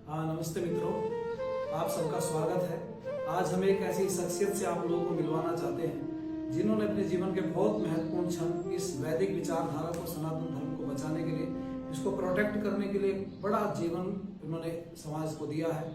हाँ, नमस्ते मित्रों, आप सबका स्वागत है। आज हम एक ऐसी शख्सियत से आप लोगों को मिलवाना चाहते हैं जिन्होंने अपने जीवन के बहुत महत्वपूर्ण क्षण इस वैदिक विचारधारा को, सनातन धर्म को बचाने के लिए, इसको प्रोटेक्ट करने के लिए बड़ा जीवन उन्होंने समाज को दिया है।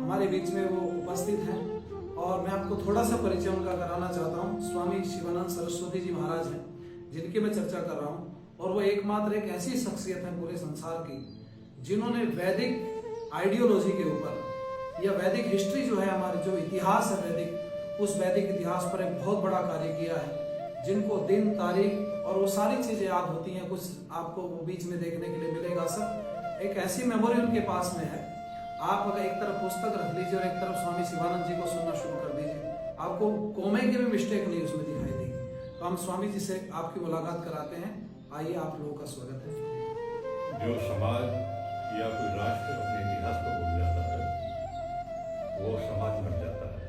हमारे बीच में वो उपस्थित हैं और मैं आपको थोड़ा सा परिचय उनका कराना चाहता हूँ। स्वामी शिवानंद सरस्वती जी महाराज हैं जिनकी मैं चर्चा कर रहा हूँ, और वो एकमात्र एक ऐसी शख्सियत है पूरे संसार की जिन्होंने वैदिक आइडियोलॉजी के ऊपर या वैदिक हिस्ट्री जो है, हमारे जो इतिहास है वैदिक, उस वैदिक इतिहास पर एक बहुत बड़ा कार्य किया है। जिनको दिन, तारीख और वो सारी चीजें याद होती हैं, कुछ आपको वो बीच में देखने के लिए मिलेगा। सब एक ऐसी मेमोरी उनके पास में है। आप अगर एक तरफ पुस्तक रख लीजिए और एक तरफ स्वामी शिवानंद जी को सुनना शुरू कर दीजिए, आपको कोमे की भी मिस्टेक नहीं उसमें दिखाई देगी। तो हम स्वामी जी से आपकी मुलाकात कराते हैं। आइए, आप लोगों का स्वागत है। जो समाज या कोई राष्ट्र अपने इतिहास को भूल जाता है, वो समाज मर जाता है।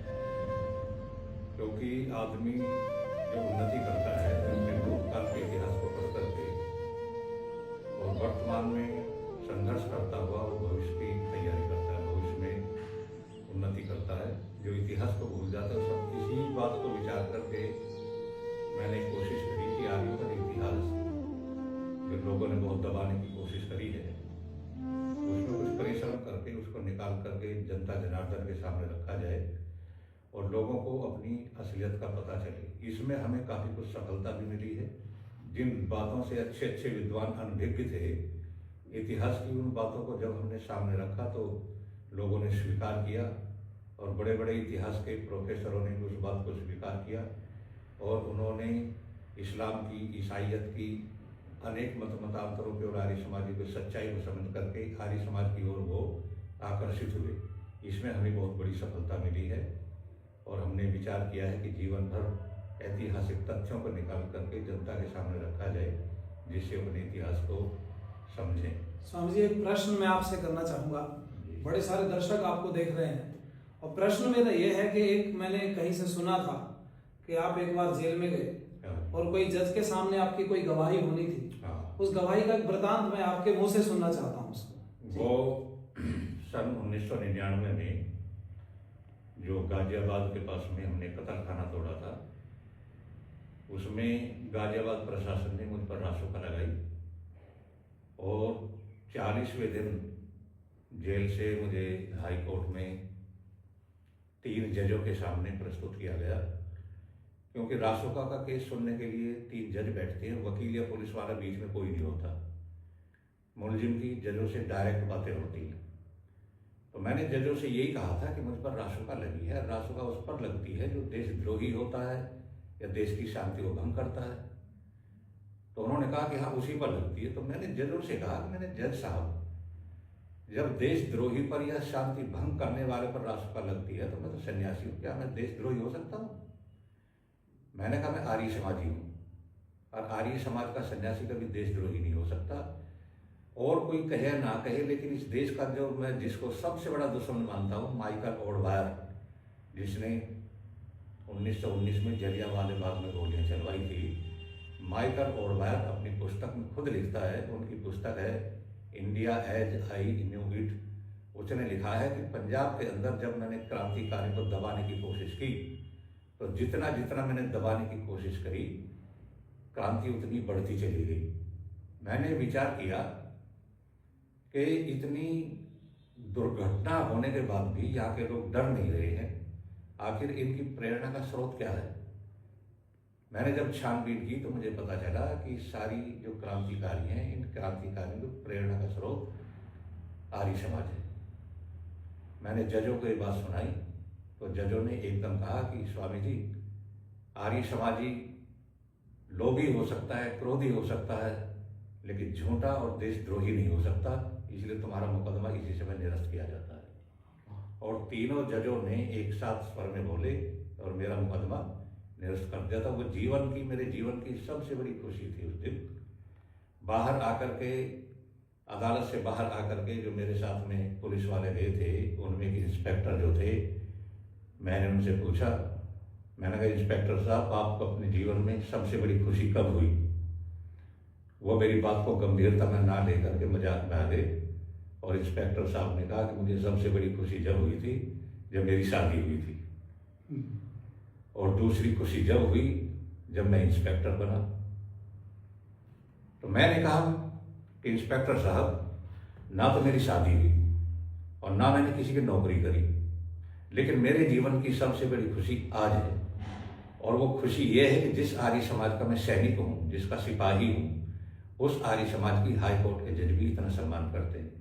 क्योंकि आदमी जब उन्नति करता है अपने भूतकाल के इतिहास को पढ़ करके और वर्तमान में संघर्ष करता हुआ वो भविष्य की तैयारी करता है, भविष्य में उन्नति करता है। जो इतिहास को भूल जाता है, सब इसी बात को विचार करके मैंने कोशिश करी कि आर्यों का इतिहास जो लोगों ने बहुत दबाने की कोशिश करी है, उसमें कुछ परिश्रम करके उसको निकाल करके जनता जनार्दन के सामने रखा जाए और लोगों को अपनी असलियत का पता चले। इसमें हमें काफ़ी कुछ सफलता भी मिली है। जिन बातों से अच्छे अच्छे विद्वान अनभिज्ञ थे, इतिहास की उन बातों को जब हमने सामने रखा तो लोगों ने स्वीकार किया और बड़े बड़े इतिहास के प्रोफेसरों ने भी उस बात को स्वीकार किया और उन्होंने इस्लाम की, ईसाइयत की, अनेक मतांतरों के और आर्य समाज की सच्चाई को समझ करके आर्य समाज की ओर वो आकर्षित हुए। इसमें हमें बहुत बड़ी सफलता मिली है और हमने विचार किया है कि जीवन भर ऐतिहासिक तथ्यों को निकाल करके जनता के सामने रखा जाए, जिससे अपने इतिहास को समझें। स्वामी जी, एक प्रश्न मैं आपसे करना चाहूँगा। बड़े सारे दर्शक आपको देख रहे हैं और प्रश्न मेरा ये है कि एक मैंने कहीं से सुना था कि आप एक बार जेल में गए और कोई जज के सामने आपकी कोई गवाही होनी थी। उस गवाही का एक वृतांत मैं आपके मुंह से सुनना चाहता हूँ उसको। वो सन 1999 में जो गाजियाबाद के पास में हमने कत्ल खाना तोड़ा था, उसमें गाजियाबाद प्रशासन ने मुझ पर रासुका लगाई और 40वें दिन जेल से मुझे हाई कोर्ट में 3 जजों के सामने प्रस्तुत किया गया। क्योंकि रासुका का केस सुनने के लिए 3 जज बैठते हैं, वकील या पुलिस वाला बीच में कोई नहीं होता। मुलजिम की जजों से डायरेक्ट बातें होती हैं। तो मैंने जजों से यही कहा था कि मुझ पर रासुका लगी है। रासुका उस पर लगती है जो देशद्रोही होता है या देश की शांति को भंग करता है। तो उन्होंने कहा कि हाँ, उसी पर लगती है। तो मैंने जजों से कहा कि मैंने जज साहब, जब देशद्रोही पर या शांति भंग करने वाले पर रासुका लगती है तो मैं तो सन्यासी हूँ, क्या मैं देशद्रोही हो सकता हूँ? मैंने कहा मैं आर्य समाजी हूँ और आर्य समाज का सन्यासी कभी देशद्रोही नहीं हो सकता। और कोई कहे ना कहे, लेकिन इस देश का जो मैं जिसको सबसे बड़ा दुश्मन मानता हूँ, माइकल ऑडवायर, जिसने 1919 में जलियांवाला बाग में गोलियां चलवाई थी, माइकल ऑडवायर अपनी पुस्तक में खुद लिखता है, उनकी पुस्तक है India as I knew it. उसने लिखा है कि पंजाब के अंदर जब मैंने क्रांतिकारी को दबाने की कोशिश की तो जितना जितना मैंने दबाने की कोशिश करी, क्रांति उतनी बढ़ती चली गई। मैंने विचार किया कि इतनी दुर्घटना होने के बाद भी यहाँ के लोग डर नहीं रहे हैं, आखिर इनकी प्रेरणा का स्रोत क्या है। मैंने जब छानबीन की तो मुझे पता चला कि सारी जो क्रांतिकारी हैं, इन क्रांतिकारियों की प्रेरणा का स्रोत आर्य समाज है। मैंने जजों को ये बात सुनाई तो जजों ने एकदम कहा कि स्वामी जी, आर्य समाजी लोभी हो सकता है, क्रोधी हो सकता है, लेकिन झूठा और देशद्रोही नहीं हो सकता, इसलिए तुम्हारा मुकदमा इसी समय निरस्त किया जाता है। और तीनों जजों ने एक साथ स्वर में बोले और मेरा मुकदमा निरस्त कर दिया था। वो मेरे जीवन की सबसे बड़ी खुशी थी उस दिन। बाहर आकर के, अदालत से बाहर आकर के जो मेरे साथ में पुलिस वाले गए थे, उनमें एक इंस्पेक्टर जो थे, मैंने उनसे पूछा, मैंने कहा इंस्पेक्टर साहब, आपको अपने जीवन में सबसे बड़ी खुशी कब हुई? वो मेरी बात को गंभीरता में ना लेकर के मजाक में आ गए और इंस्पेक्टर साहब ने कहा कि मुझे सबसे बड़ी खुशी जब हुई थी जब मेरी शादी हुई थी, और दूसरी खुशी जब हुई जब मैं इंस्पेक्टर बना। तो मैंने कहा कि इंस्पेक्टर साहब, ना तो मेरी शादी हुई और ना मैंने किसी की नौकरी करी, लेकिन मेरे जीवन की सबसे बड़ी खुशी आज है, और वो खुशी ये है कि जिस आर्य समाज का मैं सैनिक हूँ, जिसका सिपाही हूँ, उस आर्य समाज की हाई कोर्ट के जज भी इतना सम्मान करते हैं।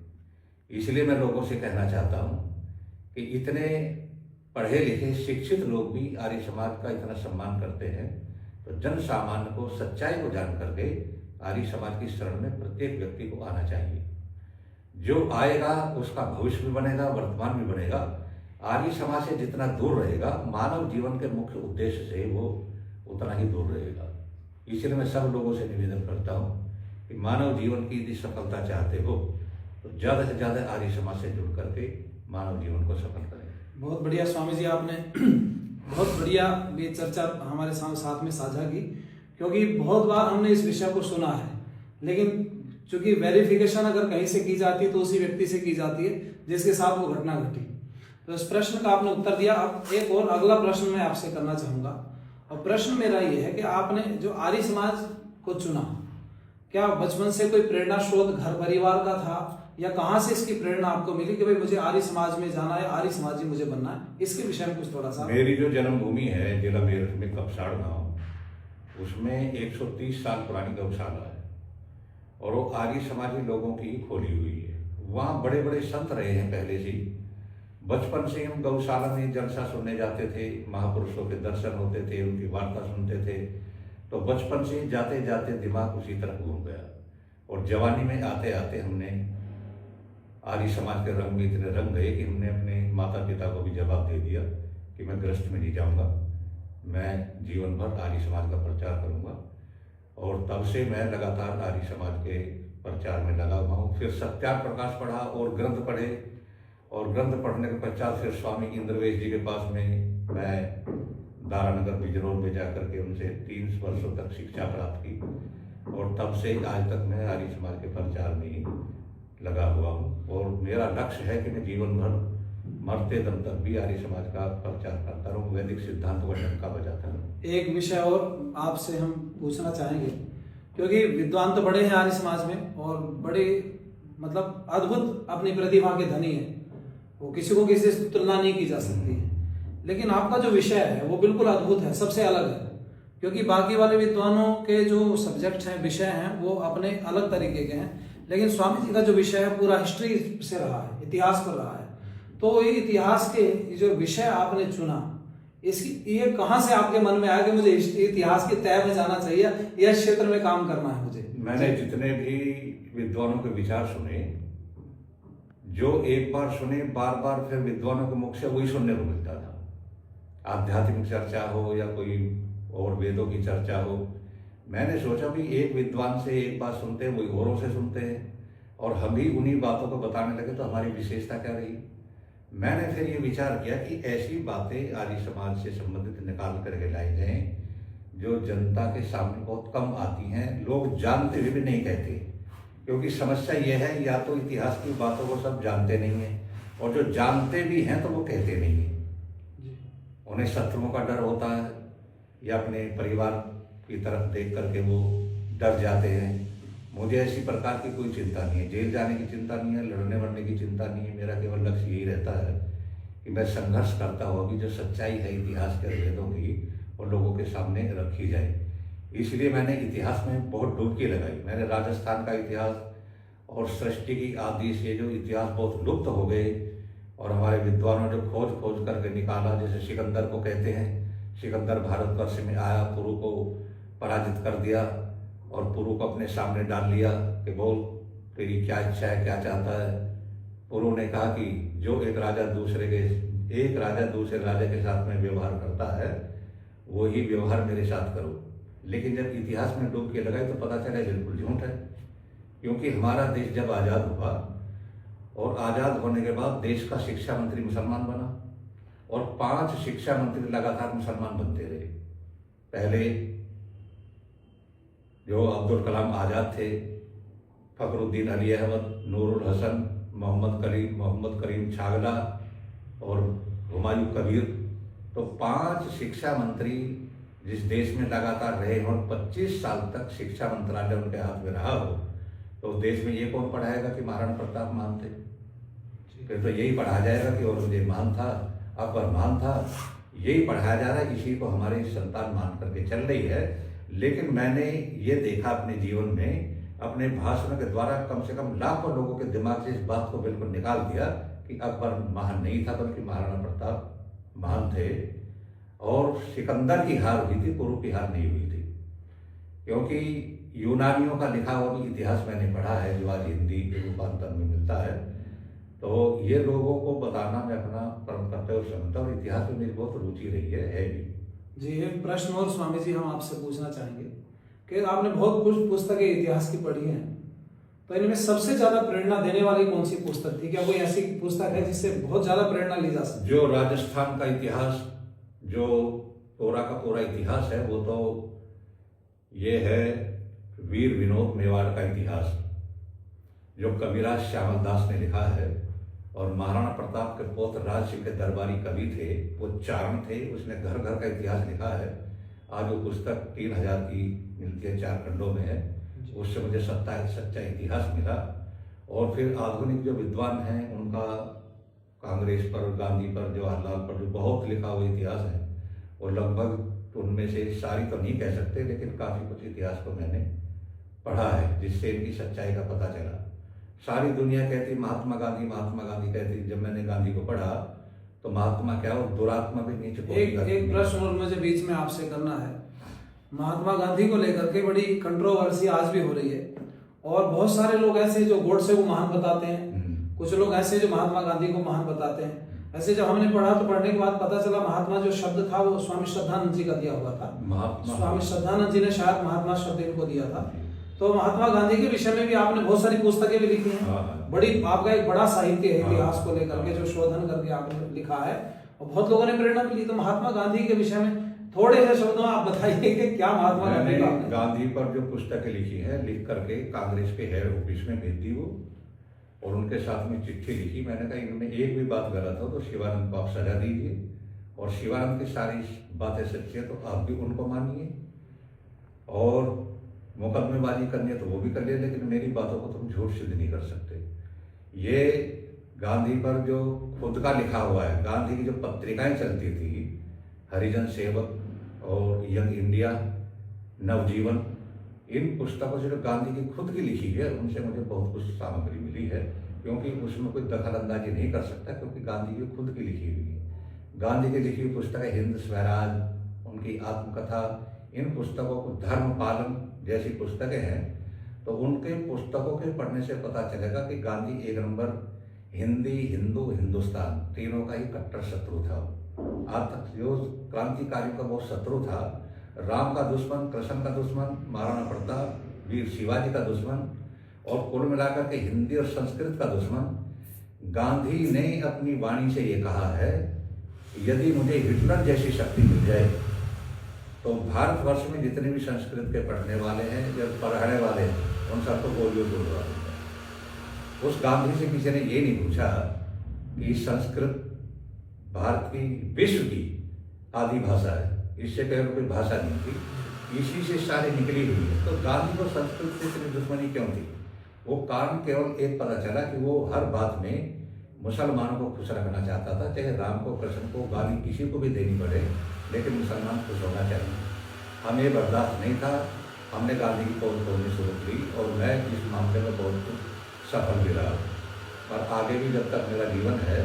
इसलिए मैं लोगों से कहना चाहता हूँ कि इतने पढ़े लिखे शिक्षित लोग भी आर्य समाज का इतना सम्मान करते हैं, तो जन सामान्य को सच्चाई को जान करके आर्य समाज की शरण में प्रत्येक व्यक्ति को आना चाहिए। जो आएगा उसका भविष्य भी बनेगा, वर्तमान भी बनेगा। आर्य समाज से जितना दूर रहेगा, मानव जीवन के मुख्य उद्देश्य से वो उतना ही दूर रहेगा। इसलिए मैं सब लोगों से निवेदन करता हूँ कि मानव जीवन की यदि सफलता चाहते हो तो ज़्यादा से ज़्यादा आर्य समाज से जुड़ करके मानव जीवन को सफल करें। बहुत बढ़िया स्वामी जी, आपने बहुत बढ़िया ये चर्चा हमारे साथ में साझा की, क्योंकि बहुत बार हमने इस विषय को सुना है, लेकिन चूंकि वेरिफिकेशन अगर कहीं से की जाती है तो उसी व्यक्ति से की जाती है जिसके साथ वो घटना घटी। तो इस प्रश्न का आपने उत्तर दिया। अब एक और अगला प्रश्न मैं आपसे करना चाहूंगा, और प्रश्न मेरा ये है कि आपने जो आर्य समाज को चुना, क्या बचपन से कोई प्रेरणा स्रोत घर परिवार का था, या कहाँ से इसकी प्रेरणा आपको मिली कि भाई मुझे आर्य समाज में जाना है, आर्य समाजी मुझे बनना है? इसके विषय में कुछ थोड़ा सा। मेरी जो जन्मभूमि है जिला मेरठ में कपसाड़ गाँव, उसमें 130 साल पुरानी गौशाला है, और वो आर्य समाजी लोगों की खोली हुई है। वहाँ बड़े बड़े संत रहे हैं पहले से ही। बचपन से हम गौशाला में जलसा सुनने जाते थे, महापुरुषों के दर्शन होते थे, उनकी वार्ता सुनते थे। तो बचपन से जाते जाते दिमाग उसी तरफ घूम गया, और जवानी में आते आते हमने आर्य समाज के रंग में इतने रंग गए कि हमने अपने माता पिता को भी जवाब दे दिया कि मैं गृहस्थ में नहीं जाऊंगा, मैं जीवन भर आर्य समाज का प्रचार करूंगा। और तब से मैं लगातार आर्य समाज के प्रचार में लगा हुआ हूँ। फिर सत्यार्थ प्रकाश पढ़ा और ग्रंथ पढ़े, और ग्रंथ पढ़ने के पश्चात फिर स्वामी इंद्रवेश जी के पास में मैं दारानगर बिजनौर में जाकर के उनसे 3 वर्षों तक शिक्षा प्राप्त की, और तब से आज तक मैं आर्य समाज के प्रचार में ही लगा हुआ हूँ। और मेरा लक्ष्य है कि मैं जीवन भर मरते दम तक भी आर्य समाज का प्रचार करता रहूँ, वैदिक सिद्धांतों का डंका बजाता रहूँ। एक विषय और आपसे हम पूछना चाहेंगे, क्योंकि विद्वान तो बड़े हैं आर्य समाज में, और बड़े मतलब अद्भुत अपनी प्रतिभा के धनी है, वो किसी को किसी से तुलना नहीं की जा सकती है। लेकिन आपका जो विषय है वो बिल्कुल अद्भुत है, सबसे अलग है, क्योंकि बाकी वाले विद्वानों के जो सब्जेक्ट हैं, विषय हैं, वो अपने अलग तरीके के हैं, लेकिन स्वामी जी का जो विषय है पूरा हिस्ट्री से रहा है, इतिहास पर रहा है। तो ये इतिहास के जो विषय आपने चुना, इसकी ये कहाँ से आपके मन में आया कि मुझे इतिहास के तह में जाना चाहिए, यह क्षेत्र में काम करना है मुझे? मैंने जितने भी विद्वानों के विचार सुने, जो एक बार सुने बार बार फिर विद्वानों के मुख से वही सुनने को मिलता था। आध्यात्मिक चर्चा हो या कोई और वेदों की चर्चा हो, मैंने सोचा भी एक विद्वान से एक बात सुनते हैं, वही औरों से सुनते हैं, और हम भी उन्हीं बातों को बताने लगे तो हमारी विशेषता क्या रही। मैंने फिर ये विचार किया कि ऐसी बातें आर्य समाज से संबंधित निकाल करके लाई जाएं जो जनता के सामने बहुत कम आती हैं, लोग जानते हुए भी नहीं कहते। क्योंकि समस्या यह है, या तो इतिहास की बातों को सब जानते नहीं हैं, और जो जानते भी हैं तो वो कहते नहीं हैं। उन्हें शत्रुओं का डर होता है, या अपने परिवार की तरफ देख करके वो डर जाते हैं। मुझे ऐसी प्रकार की कोई चिंता नहीं है, जेल जाने की चिंता नहीं है, लड़ने मरने की चिंता नहीं है। मेरा केवल लक्ष्य यही रहता है कि मैं संघर्ष करता हूँ कि जो सच्चाई है इतिहास के वेदों की, और लोगों के सामने रखी जाए। इसलिए मैंने इतिहास में बहुत डुबकी लगाई। मैंने राजस्थान का इतिहास और सृष्टि की आदि से जो इतिहास बहुत लुप्त हो गए, और हमारे विद्वानों ने खोज करके निकाला। जैसे सिकंदर को कहते हैं, सिकंदर भारतवर्ष में आया, पुरु को पराजित कर दिया, और पुरु को अपने सामने डाल लिया कि बोल तेरी क्या इच्छा है, क्या चाहता है। पुरु ने कहा कि जो एक राजा दूसरे राजा के साथ में व्यवहार करता है, वही व्यवहार मेरे साथ करो। लेकिन जब इतिहास में डुबकी लगाई तो पता चला बिल्कुल झूठ है। क्योंकि हमारा देश जब आज़ाद हुआ, और आज़ाद होने के बाद देश का शिक्षा मंत्री मुसलमान बना, और 5 शिक्षा मंत्री लगातार मुसलमान बनते रहे। पहले जो अब्दुल कलाम आज़ाद थे, फखरुद्दीन अली अहमद, नूरुल हसन, मोहम्मद करीम छागला और हुमायूं कबीर, तो 5 शिक्षा मंत्री जिस देश में लगातार रहे और 25 साल तक शिक्षा मंत्रालय उनके हाथ में रहा हो, तो देश में ये कौन पढ़ाएगा कि महाराणा प्रताप महान थे? फिर तो यही पढ़ाया जाएगा कि औरंगजेब महान था, अकबर महान था, यही पढ़ाया जा रहा है, इसी को हमारी संतान मान करके चल रही है। लेकिन मैंने ये देखा अपने जीवन में, अपने भाषण के द्वारा कम से कम लाखों लोगों के दिमाग से इस बात को बिल्कुल निकाल दिया कि अकबर महान नहीं था, बल्कि महाराणा प्रताप महान थे। और सिकंदर की हार हुई थी, कुरु की हार नहीं हुई थी, क्योंकि यूनानियों का लिखा हुआ भी इतिहास मैंने पढ़ा है, जो आज हिंदी के रूपांतर में मिलता है। तो ये लोगों को बताना मैं अपना परम कर्तव्य समझता हूँ, और इतिहास में मेरी बहुत रुचि रही है भी। जी, एक प्रश्न और स्वामी जी हम आपसे पूछना चाहेंगे कि आपने बहुत कुछ पुस्तकें इतिहास की पढ़ी हैं, तो इनमें सबसे ज्यादा प्रेरणा देने वाली कौन सी पुस्तक थी? क्या कोई ऐसी पुस्तक है जिससे बहुत ज्यादा प्रेरणा ली जा सकती? जो राजस्थान का इतिहास, जो पूरा का पूरा इतिहास है, वो तो ये है वीर विनोद मेवाड़ का इतिहास, जो कविराज श्यामल दास ने लिखा है। और महाराणा प्रताप के पौत्र राज सिंह के दरबारी कवि थे, वो चारण थे, उसने घर घर का इतिहास लिखा है। आज वो पुस्तक 3000 की मिलती है, 4 खंडों में है। उससे मुझे सच्चा इतिहास मिला। और फिर आधुनिक जो विद्वान हैं उनका कांग्रेस पर, गांधी पर, जवाहरलाल पर जो बहुत लिखा हुआ इतिहास है, वो लगभग उनमें से सारी तो नहीं कह सकते, लेकिन काफ़ी कुछ इतिहास को मैंने पढ़ा है, जिससे इनकी सच्चाई का पता चला। सारी दुनिया कहती महात्मा गांधी कहती, जब मैंने गांधी को पढ़ा तो महात्मा क्या और दुरात्मा भी नीचे एक प्रश्न और मुझे बीच में आपसे करना है। महात्मा गांधी को लेकर के बड़ी कंट्रोवर्सी आज भी हो रही है, और बहुत सारे लोग ऐसे जो गोडसे को महान बताते हैं, कुछ लोग ऐसे जो महात्मा गांधी को महान बताते हैं। ऐसे जब हमने पढ़ा तो पढ़ने के बाद पता चला महात्मा जो शब्द था वो स्वामी श्रद्धानंद जी का दिया हुआ था। स्वामी श्रद्धानंद जी ने शायद महात्मा शब्द इनको दिया था। तो महात्मा गांधी के विषय में भी आपने बहुत सारी पुस्तकें भी लिखी हैं, बड़ी आपका एक बड़ा साहित्य है इतिहास को लेकर के, जो शोधन करके आपने लिखा है, और बहुत लोगों ने प्रेरणा भी ली। तो महात्मा गांधी के विषय में थोड़े से शब्दों में आप बताइए कि क्या महात्मा गांधी पर जो पुस्तकें लिखी है, लिख करके कांग्रेस के हेड ऑफिस में भेज दी वो, और उनके साथ में चिट्ठी लिखी। मैंने कहा इनमें एक भी बात गलत हो तो शिवानंद को आप सजा दीजिए, और शिवानंद की सारी बातें सच्ची है तो आप भी उनको मानिए, और मुकदमेबाजी करनी है तो वो भी कर लिए, लेकिन मेरी बातों को तुम झूठ सिद्ध नहीं कर सकते। ये गांधी पर जो खुद का लिखा हुआ है, गांधी की जो पत्रिकाएं चलती थी, हरिजन सेवक और यंग इंडिया, नवजीवन, इन पुस्तकों से जो गांधी की खुद की लिखी है, उनसे मुझे बहुत कुछ सामग्री मिली है, क्योंकि उसमें कोई दखल अंदाजी नहीं कर सकता, क्योंकि गांधी की खुद की लिखी हुई है। गांधी की लिखी हुई पुस्तकें हिंद स्वराज, उनकी आत्मकथा, इन पुस्तकों को धर्म पालन जैसी पुस्तकें हैं, तो उनके पुस्तकों के पढ़ने से पता चलेगा कि गांधी एक नंबर हिंदी, हिंदू, हिंदुस्तान तीनों का ही कट्टर शत्रु था। आज तक जो क्रांतिकारियों का वो शत्रु था, राम का दुश्मन, कृष्ण का दुश्मन, महाराणा प्रताप, वीर शिवाजी का दुश्मन, और कुल मिलाकर के हिंदी और संस्कृत का दुश्मन। गांधी ने अपनी वाणी से ये कहा है, यदि मुझे हिटलर जैसी शक्ति मिल जाए तो भारतवर्ष में जितने भी संस्कृत के पढ़ने वाले हैं या पढ़ाने वाले हैं, उन सबको गोलियों से उड़वा देता। उस गांधी से किसी ने ये नहीं पूछा कि संस्कृत भारत की, विश्व की आदि भाषा है, इससे पहले कोई भाषा नहीं थी, इसी से सारी निकली हुई है। तो गांधी को संस्कृत से इतनी दुश्मनी क्यों थी? वो कारण केवल एक पता चला कि वो हर बात में मुसलमानों को खुश रखना चाहता था, चाहे राम को, कृष्ण को गाली किसी को भी देनी पड़े, लेकिन मुसलमान खुश होना चाहिए। हमें ये बर्दाश्त नहीं था, हमने गांधी की पोल खोलनी शुरू की, और मैं इस मामले में बहुत सफल भी रहा, और आगे भी जब तक मेरा जीवन है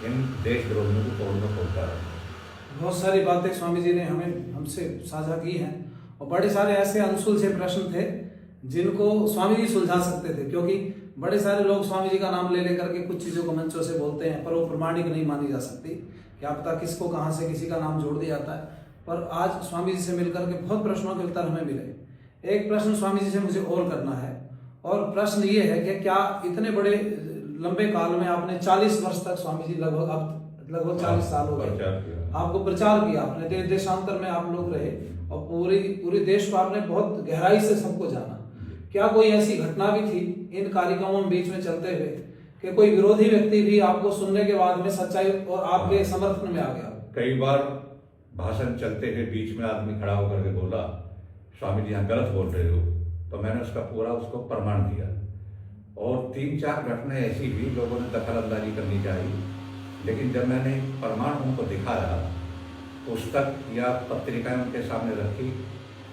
इन देशद्रोहियों को पोल में खोलता रहूँगा। बहुत सारी बातें स्वामी जी ने हमसे साझा की हैं, और बड़े सारे ऐसे अनसुलझे प्रश्न थे जिनको स्वामी जी सुलझा सकते थे, क्योंकि बड़े सारे लोग स्वामी जी का नाम ले लेकर के कुछ चीज़ों को मंचों से बोलते हैं, पर वो प्रमाणिक नहीं मानी जा सकती। क्या पता किसको कहाँ से किसी का नाम जोड़ दिया जाता है। पर आज स्वामी जी से मिलकर के बहुत प्रश्नों के उत्तर हमें मिले। एक प्रश्न स्वामी जी से मुझे और करना है, और प्रश्न ये है कि क्या इतने बड़े लंबे काल में आपने 40 वर्ष तक स्वामी जी लगभग 40 साल हो गए आपको प्रचार किया, आपने देश देशांतर में आप लोग रहे, और पूरे देश को आपने बहुत गहराई से सबको जाना। क्या कोई ऐसी घटना भी थी इन कार्यक्रमों में बीच में चलते हुए कि कोई विरोधी व्यक्ति भी आपको सुनने के बाद में सच्चाई और आपके समर्थन में आ गया? कई बार भाषण चलते हुए बीच में आदमी खड़ा होकर के बोला, स्वामी जी यहाँ गलत बोल रहे हो, तो मैंने उसका पूरा उसको प्रमाण दिया। और 3-4 घटनाएं ऐसी भी लोगों ने दखल अंदाजी करनी चाहिए, लेकिन जब मैंने प्रमाण उनको दिखाया, पुस्तक या पत्रिकाएं उनके सामने रखी,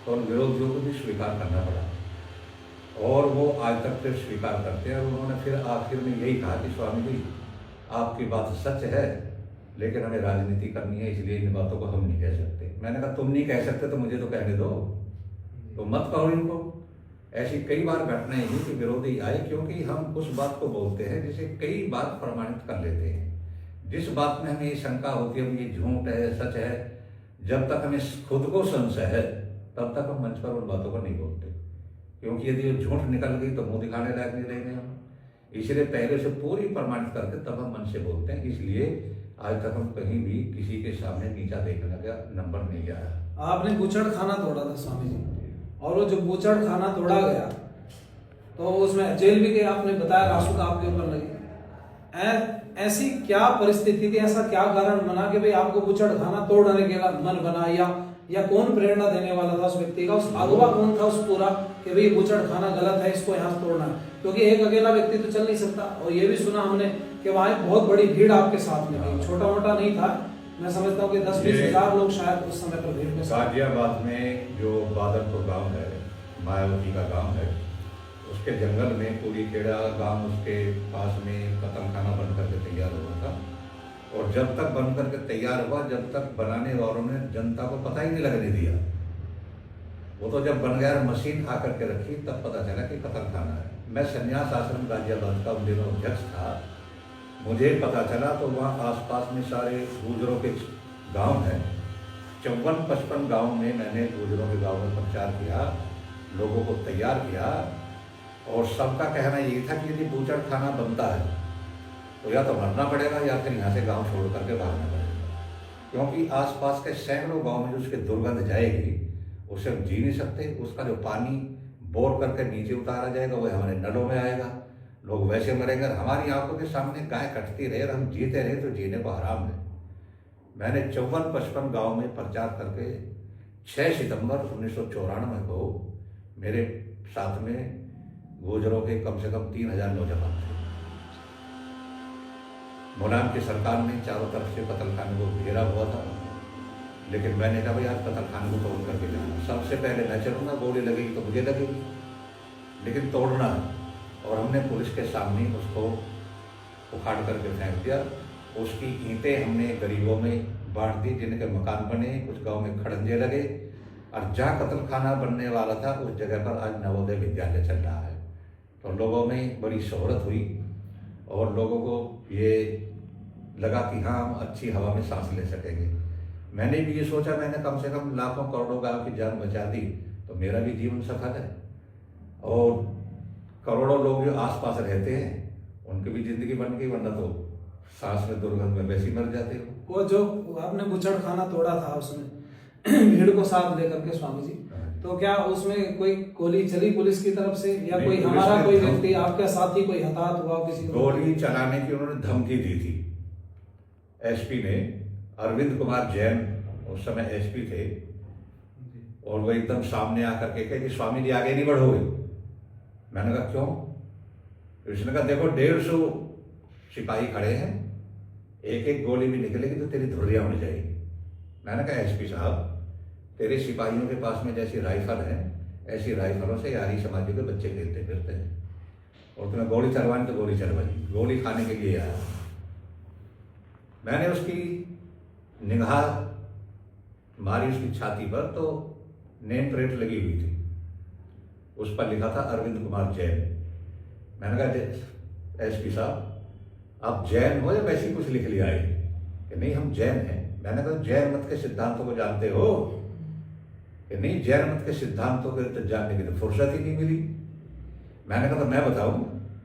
तो उन विरोधियों को भी स्वीकार करना पड़ा और वो आज तक फिर स्वीकार करते हैं। और उन्होंने फिर आखिर में यही कहा कि स्वामी जी आपकी बात सच है, लेकिन हमें राजनीति करनी है, इसलिए इन बातों को हम नहीं कह सकते। मैंने कहा तुम नहीं कह सकते तो मुझे तो कहने दो, तो मत कहो इनको। ऐसी कई बार घटनाएं हुई कि विरोधी आए, क्योंकि हम उस बात को बोलते हैं जिसे कई बार प्रमाणित कर लेते हैं। जिस बात में हमें ये शंका होती है ये झूठ है सच है, जब तक हमें खुद को संशय है तब तक हम मंच पर उन बातों को नहीं बोलते, क्योंकि यदि वो झूठ निकल गई तो मुंह दिखाने लायक नहीं रहेंगे हम। इसलिए पहले से पूरी प्रमाणित करके तब हम मन से बोलते हैं। इसलिए आज तक हम कहीं भी किसी के सामने नीचा देखने का नंबर नहीं आया। आपने बूचड़ खाना तोड़ा था स्वामी जी, और वो जो बूचड़ खाना तोड़ा गया तो उसमें जेल भी गए, आपने बताया रासू का आपके ऊपर लगी। ऐसी क्या परिस्थिति थी, ऐसा क्या कारण बना कि भाई आपको बूचड़ खाना तोड़ने के मन बना, या कौन प्रेरणा देने वाला था उस व्यक्ति का, उस अगुवा कौन था उस पूरा कि भाई बूचड़ खाना गलत है, इसको यहाँ तोड़ना है? क्योंकि एक अकेला व्यक्ति तो चल नहीं सकता। और ये भी सुना हमने कि वहाँ एक बहुत बड़ी भीड़ आपके साथ में थी, छोटा मोटा नहीं था। मैं समझता हूँ कि 10-20 हजार लोग शायद उस समय पर भीड़ में। गाजियाबाद में जो बादलपुर गांव है, मायावती का गांव है, उसके जंगल में पूरी खेड़ा गांव उसके पास में कत्ल खाना बन करके तैयार हुआ था। और जब तक बन करके तैयार हुआ, जब तक बनाने वालों ने जनता को पता ही नहीं लगने दिया। वो तो जब बन गया मशीन खा करके रखी, तब पता चला कि कत्ल खाना है। मैं संन्यास आश्रम गाजियाबाद का उन दिनों अध्यक्ष था। मुझे पता चला तो वहाँ आसपास में सारे गुजरों के गांव हैं, 54-55 गांव में मैंने गुजरों के गांव में प्रचार किया, लोगों को तैयार किया। और सबका कहना यही था कि यदि बूचड़ खाना बनता है तो या तो मरना पड़ेगा या फिर यहाँ से गांव छोड़ करके भागना पड़ेगा, क्योंकि आसपास के सैकड़ों गांव में जो उसकी दुर्गंध जाएगी उसे हम जी नहीं सकते। उसका जो पानी बोर करके नीचे उतारा जाएगा वह हमारे नलों में आएगा, लोग वैसे मरेंगे। हमारी आंखों के सामने गाय कटती रहे और हम जीते रहे तो जीने को हराम है। मैंने 54-55 गाँव में प्रचार करके 6 सितंबर 1994 को मेरे साथ में गुजरों के कम से कम 3000 नौजवान थे। मुलायम की सरकार ने चारों तरफ से कत्लखाने को घेरा हुआ था, लेकिन मैंने कहा भाई आज कत्लखाने को तोड़ करके जाना, सबसे पहले मैं चलूँगा, गोली लगेगी तो मुझे लगेगी, लेकिन तोड़ना। और हमने पुलिस के सामने उसको उखाड़ करके फेंक दिया। उसकी ईंटें हमने गरीबों में बांट दी, जिनके मकान बने, कुछ गाँव में खड़ंजे लगे। और जहाँ कत्लखाना बनने वाला था उस जगह पर आज नवोदय विद्यालय चल रहा है। तो लोगों में बड़ी शोहरत हुई और लोगों को ये लगा कि हाँ हम अच्छी हवा में सांस ले सकेंगे। मैंने भी ये सोचा, मैंने कम से कम लाखों करोड़ों गाँव की जान बचा दी तो मेरा भी जीवन सफल है। और करोड़ों लोग जो आसपास रहते हैं उनकी भी जिंदगी बन गई, वरना तो सांस में दुर्गंध में वैसे ही मर जाते हो। वो जो आपने बूचड़ खाना तोड़ा था उसमें भीड़ को साथ लेकर के स्वामी जी, तो क्या उसमें कोई गोली चली पुलिस की तरफ से, या कोई हमारा कोई व्यक्ति आपके साथी कोई हताहत हुआ किसी को? गोली चलाने की उन्होंने धमकी दी थी एसपी ने। अरविंद कुमार जैन उस समय एसपी थे, और वो एकदम सामने आकर के कहे कि स्वामी जी आगे नहीं बढ़ोगे। मैंने कहा क्यों? उसने कहा देखो 150 सिपाही खड़े हैं, एक एक गोली भी निकलेगी तो तेरी धुर्रियां उड़ जाएगी। मैंने कहा एसपी साहब, तेरे सिपाहियों के पास में जैसी राइफल है ऐसी राइफलों से यारी समाजियों के बच्चे खेलते फिरते हैं, और तुम्हें गोली चलवानी तो गोली चलवाई, गोली खाने के लिए आया। मैंने उसकी निगाह मारी उसकी छाती पर, तो नेम प्लेट लगी हुई थी, उस पर लिखा था अरविंद कुमार जैन। मैंने कहा एसपी साहब आप जैन हो या वैसे ही कुछ लिख लिया है? कि नहीं हम जैन हैं। मैंने कहा जैन मत के सिद्धांतों को जानते हो? कि नहीं जैन मत के सिद्धांतों को तो जानने की तो फुर्सत ही नहीं मिली। मैंने कहा तो मैं बताऊं?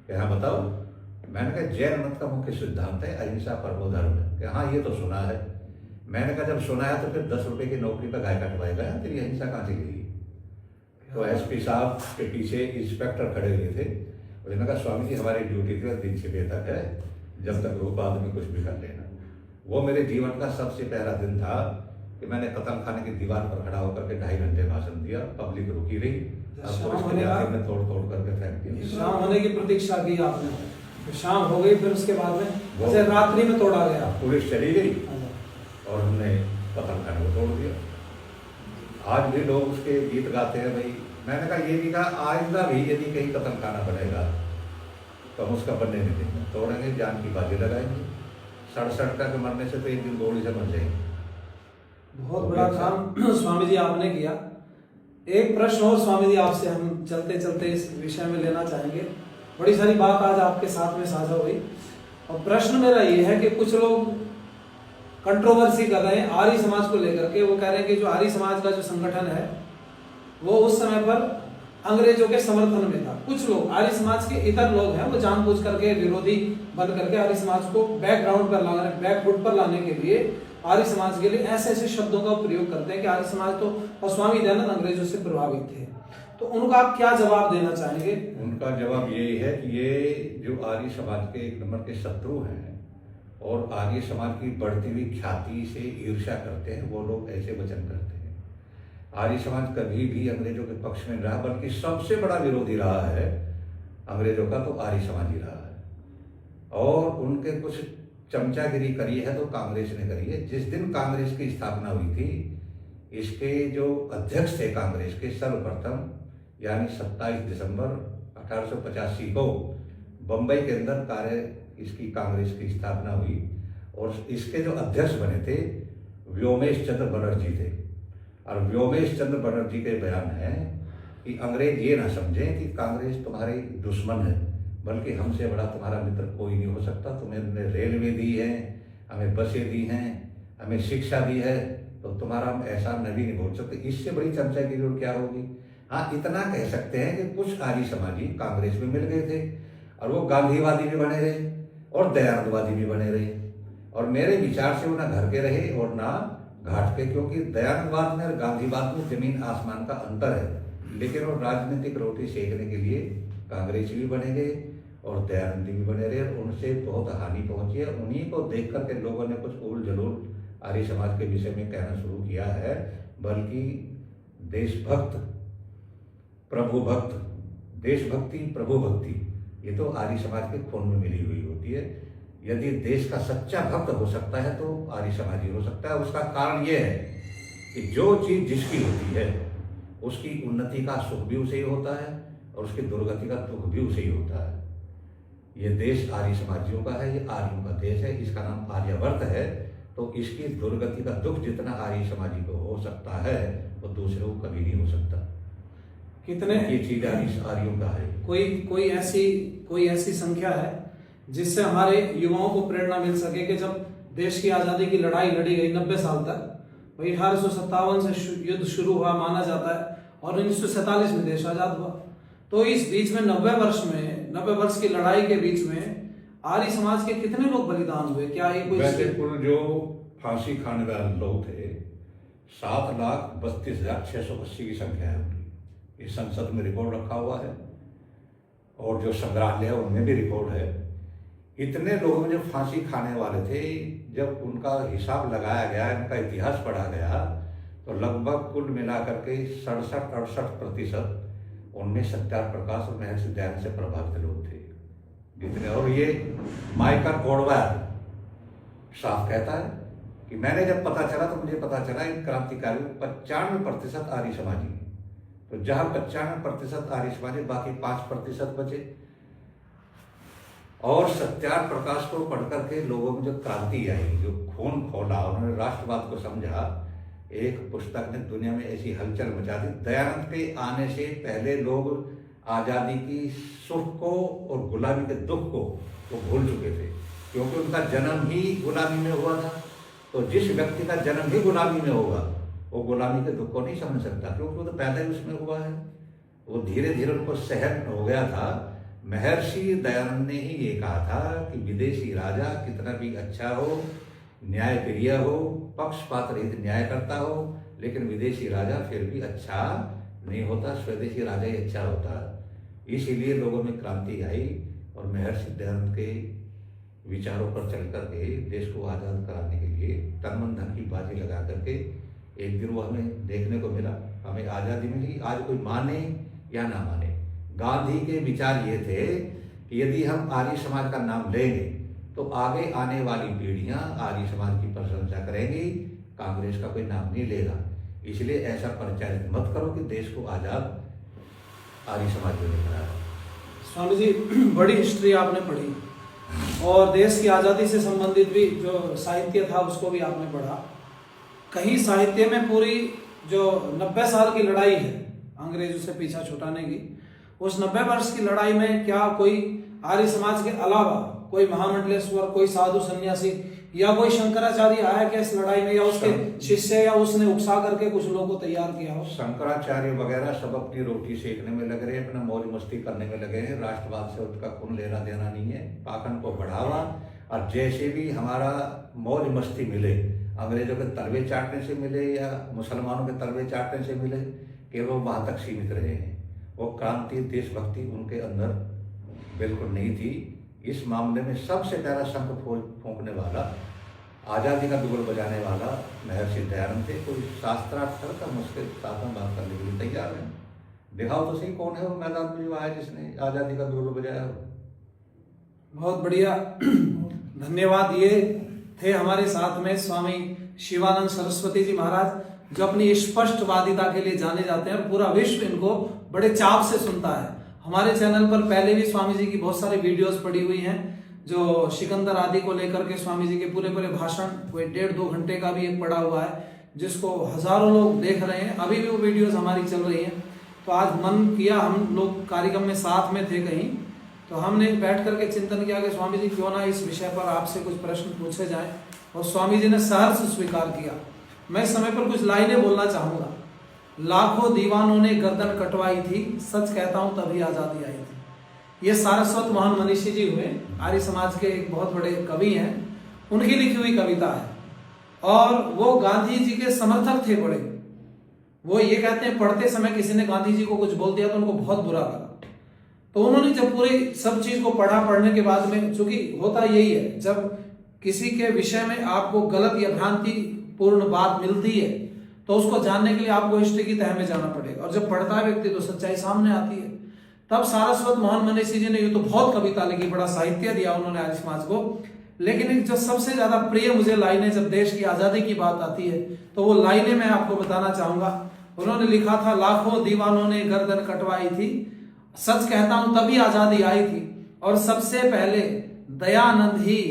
कि हाँ बताओ। मैंने कहा जैन मत का मुख्य सिद्धांत है अहिंसा परमो धर्म। कि हाँ ये तो सुना है। मैंने कहा जब सुना है तो फिर 10 रुपए की नौकरी पर गाय कटवाएगा, तेरी अहिंसा कहाँ से गई? तो एसपी साहब के पीछे इंस्पेक्टर खड़े हुए थे, तो मैंने कहा स्वामी जी हमारी ड्यूटी तो दिन से तक है, जब तक रूप बाद में कुछ भी कर लेना। वो मेरे जीवन का सबसे पहला दिन था कि मैंने कतल खाने की दीवार पर खड़ा होकर के 2.5 घंटे भाषण दिया, पब्लिक रुकी रही, में तोड़ तोड़ करके फेंक दिया। शाम होने की प्रतीक्षा की आपने, तो शाम हो गई, फिर उसके बाद में अच्छा रात्रि में तोड़ा गया, पुलिस चली गई और हमने कतल खाने को तोड़ दिया। आज भी लोग उसके गीत गाते हैं भाई। मैंने कहा ये भी कहा आइंदा भी यदि कहीं कतल खाना बनेगा तो हम उसका बनने नहीं देंगे, तोड़ेंगे, जान की बाजी लगाएंगे। 67 का मरने से तो एक दिन गोली से मर जाएंगे। बहुत बड़ा काम स्वामी जी आपने किया। एक प्रश्न और स्वामी जी आपसे हम चलते चलते इस विषय में लेना चाहेंगे। बड़ी सारी बात आज आपके साथ में साझा हुई, और प्रश्न मेरा ये है कि कुछ लोग कंट्रोवर्सी कर रहे हैं आर्य समाज को लेकर के। वो कह रहे हैं कि जो आर्य समाज का जो संगठन है वो उस समय पर अंग्रेजों के समर्थन में था। कुछ लोग आर्य समाज के इतर लोग हैं, वो जानबूझ करके विरोधी बन करके आर्य समाज को बैकग्राउंड पर लाने, बैकफुट पर लाने के लिए आर्य समाज के लिए ऐसे ऐसे शब्दों का प्रयोग करते हैं कि आर्य समाज तो और स्वामी दयानंद अंग्रेजों से प्रभावित थे। तो उनका आप क्या जवाब देना चाहेंगे? उनका जवाब यही है कि ये जो आर्य समाज के एक नंबर के शत्रु हैं और आर्य समाज की बढ़ती हुई ख्याति से ईर्ष्या करते हैं, वो लोग ऐसे वचन करते हैं। आर्य समाज कभी भी अंग्रेजों के पक्ष में रहा, बल्कि सबसे बड़ा विरोधी रहा है अंग्रेजों का तो आर्य समाज ही रहा है। और उनके कुछ चमचागिरी करी है तो कांग्रेस ने करी है। जिस दिन कांग्रेस की स्थापना हुई थी, इसके जो अध्यक्ष थे कांग्रेस के सर्वप्रथम, यानी 27 दिसंबर 1885 को बम्बई के अंदर इसकी कांग्रेस की स्थापना हुई, और इसके जो अध्यक्ष बने थे व्योमेश चंद्र बनर्जी थे। और व्योमेश चंद्र बनर्जी के बयान है कि अंग्रेज ये ना समझें कि कांग्रेस तुम्हारी दुश्मन है, बल्कि हमसे बड़ा तुम्हारा मित्र कोई नहीं हो सकता। तुम्हें रेलवे दी है, हमें बसें दी हैं, हमें शिक्षा दी है, तो तुम्हारा हम एहसान नभी नहीं बोल सकते। इससे बड़ी चमचागिरी और क्या होगी। हाँ, इतना कह सकते हैं कि कुछ आर्य समाजी कांग्रेस में मिल गए थे और वो गांधीवादी भी बने रहे और दयानंदवादी भी बने रहे, और मेरे विचार से वो ना घर के रहे और ना घाट के, क्योंकि दयानंदवाद में और गांधीवाद में जमीन आसमान का अंतर है। लेकिन वो राजनीतिक रोटी सेकने के लिए कांग्रेसी भी बने गए और दयानंदी भी बने रहे, और उनसे बहुत हानि पहुंची है। उन्हीं को देख करके लोगों ने कुछ उल जलूल आर्य समाज के विषय में कहना शुरू किया है। बल्कि देशभक्त, प्रभु भक्त, देशभक्ति, प्रभु भक्ति, ये तो आर्य समाज के खून में मिली हुई होती है। यदि देश का सच्चा भक्त हो सकता है तो आर्य समाज ही हो सकता है। उसका कारण ये है कि जो चीज जिसकी होती है उसकी उन्नति का सुख भी उसे ही होता है और उसकी दुर्गति का दुख भी उसे ही होता है। ये देश आर्य समाजियों का है, ये आर्यों का देश है, इसका नाम आर्यावर्त है। तो इसकी दुर्गति का दुख जितना आर्य समाजी को हो सकता है वो दूसरे को कभी नहीं हो सकता। कितने ये चीज आर्यों का है। कोई ऐसी संख्या है जिससे हमारे युवाओं को प्रेरणा मिल सके कि जब देश की आजादी की लड़ाई लड़ी गई 90 साल तक, वही 1857 से युद्ध शुरू हुआ माना जाता है और 1947 में देश आजाद हुआ। तो इस बीच में 90 वर्ष की लड़ाई के बीच में आर्य समाज के कितने लोग बलिदान हुए? क्या ये कोई वैसे कुल जो फांसी खाने वाले लोग थे 7,32,680 की संख्या है उनकी। इस संसद में रिकॉर्ड रखा हुआ है और जो संग्रहालय है उनमें भी रिकॉर्ड है। इतने लोग जो फांसी खाने वाले थे, जब उनका हिसाब लगाया गया, उनका इतिहास पढ़ा गया, तो लगभग कुल मिलाकर के 67-68% उनमें सत्याग्रह प्रकाश और महर्षि दयानंद से प्रभावित लोग थे जितने। और ये माइकल ऑर्वेल साफ कहता है कि मैंने जब पता चला तो मुझे पता चला इन क्रांतिकारियों 95% आर्य समाजी, तो जहां 95% आर्य समाजी, बाकी 5% बचे। और सत्याग्रह प्रकाश को पढ़कर के लोगों में जो क्रांति आई, जो खून खोला, उन्होंने राष्ट्रवाद को समझा, एक पुस्तक ने दुनिया में ऐसी हलचल मचा दी। दयानंद के आने से पहले लोग आज़ादी की सुख को और गुलामी के दुख को वो भूल चुके थे, क्योंकि उनका जन्म ही गुलामी में हुआ था। तो जिस व्यक्ति का जन्म ही गुलामी में होगा वो गुलामी के दुख को नहीं समझ सकता, क्योंकि वो तो पैदा ही उसमें हुआ है। वो धीरे धीरे उनको सहन हो गया था। महर्षि दयानंद ने ही ये कहा था कि विदेशी राजा कितना भी अच्छा हो, न्यायप्रिय हो, पक्षपात रहित न्याय करता हो, लेकिन विदेशी राजा फिर भी अच्छा नहीं होता, स्वदेशी राजा ही अच्छा होता है। इसीलिए लोगों में क्रांति आई और महर्षि दयानंद के विचारों पर चल करके देश को आज़ाद कराने के लिए तन मन धन की बाजी लगा करके एक दिन वो हमें देखने को मिला, हमें आज़ादी मिली। आज कोई माने या ना माने, गांधी के विचार ये थे कि यदि हम आर्य समाज का नाम लेंगे तो आगे आने वाली पीढ़ियां आर्य समाज की प्रशंसा करेंगी, कांग्रेस का कोई नाम नहीं लेगा। इसलिए ऐसा प्रचारित मत करो कि देश को आज़ाद आर्य समाज में लेकर आया। स्वामी जी, बड़ी हिस्ट्री आपने पढ़ी और देश की आज़ादी से संबंधित भी जो साहित्य था उसको भी आपने पढ़ा। कहीं साहित्य में पूरी जो 90 साल की लड़ाई है अंग्रेजों से पीछा छुटाने की, उस 90 वर्ष की लड़ाई में क्या कोई आर्य समाज के अलावा कोई महामंडलेश्वर, कोई साधु सन्यासी या कोई शंकराचार्य आया क्या इस लड़ाई में, या उसके शिष्य, या उसने उकसा करके कुछ लोगों को तैयार किया हो? शंकराचार्य वगैरह सब अपनी रोटी सेकने में लग रहे हैं, अपना मौज मस्ती करने में लगे हैं। राष्ट्रवाद से उसका खून लेना देना नहीं है, पाखंड को बढ़ावा। और जैसे भी हमारा मौज मस्ती मिले, अंग्रेजों के तलवे चाटने से मिले या मुसलमानों के तलवे चाटने से मिले, केवल वहां तक सीमित रहे हैं। वो क्रांति, देशभक्ति उनके अंदर बिल्कुल नहीं थी। इस मामले में सबसे पहला शंख फूंकने वाला, आज़ादी का बिगुल बजाने वाला महर्षि दयानंद थे। कोई शास्त्रार्थ का मुझसे साथ में बात करने के लिए तैयार है। दिखाओ तो सही कौन है वो मैदान में जो आया जिसने आज़ादी का बिगुल बजाया हो। बहुत बढ़िया, धन्यवाद। ये थे हमारे साथ में स्वामी शिवानंद सरस्वती जी महाराज, जो अपनी स्पष्टवादिता के लिए जाने जाते हैं और पूरा विश्व इनको बड़े चाव से सुनता है। हमारे चैनल पर पहले भी स्वामी जी की बहुत सारी वीडियोस पड़ी हुई हैं, जो सिकंदर आदि को लेकर के स्वामी जी के पूरे पूरे भाषण, कोई 1.5-2 घंटे का भी एक पड़ा हुआ है, जिसको हजारों लोग देख रहे हैं। अभी भी वो वीडियोस हमारी चल रही हैं। तो आज मन किया, हम लोग कार्यक्रम में साथ में थे कहीं, तो हमने बैठ करके चिंतन किया कि स्वामी जी क्यों ना इस विषय पर आपसे कुछ प्रश्न पूछे जाएं, और स्वामी जी ने सहर्ष स्वीकार किया। मैं इस समय पर कुछ लाइनें बोलना चाहूंगा। लाखों दीवानों ने गर्दन कटवाई थी, सच कहता हूं तभी आजादी आई थी। ये सारस्वत मोहन मनीषी जी हुए, आर्य समाज के एक बहुत बड़े कवि हैं, उनकी लिखी हुई कविता है। और वो गांधी जी के समर्थक थे बड़े। वो ये कहते हैं, पढ़ते समय किसी ने गांधी जी को कुछ बोल दिया तो उनको बहुत बुरा लगा। तो उन्होंने जब पूरी सब चीज को पढ़ा, पढ़ने के बाद में, चूंकि होता यही है, जब किसी के विषय में आपको गलत या भ्रांति पूर्ण बात मिलती है तो उसको जानने के लिए आपको हिस्ट्री की तह में जाना पड़ेगा, और जब पढ़ता है व्यक्ति तो सच्चाई सामने आती है। तब सारस्वत मोहन मनीषी जी ने ये तो बहुत कविता लिखी, बड़ा साहित्य दिया उन्होंने आर्य समाज को, लेकिन जो सबसे ज्यादा प्रिय मुझे लाइनें जब देश की आजादी की बात आती है तो वो लाइनें मैं आपको बताना चाहूंगा। उन्होंने लिखा था, लाखों दीवानों ने गर्दन कटवाई थी, सच कहता हूं तभी आजादी आई थी, और सबसे पहले दयानंद ही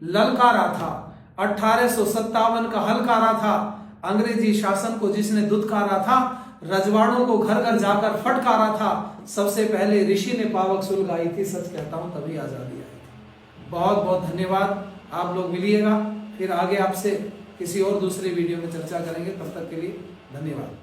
ललकारा था। 1857 का हलकारा था, अंग्रेजी शासन को जिसने दुत्कारा था, रजवाड़ों को घर घर जाकर फटकारा था, सबसे पहले ऋषि ने पावक सुलगाई थी, सच कहता हूं तभी आजादी आई थी। बहुत बहुत धन्यवाद। आप लोग मिलिएगा, फिर आगे आपसे किसी और दूसरे वीडियो में चर्चा करेंगे। तब तक के लिए धन्यवाद।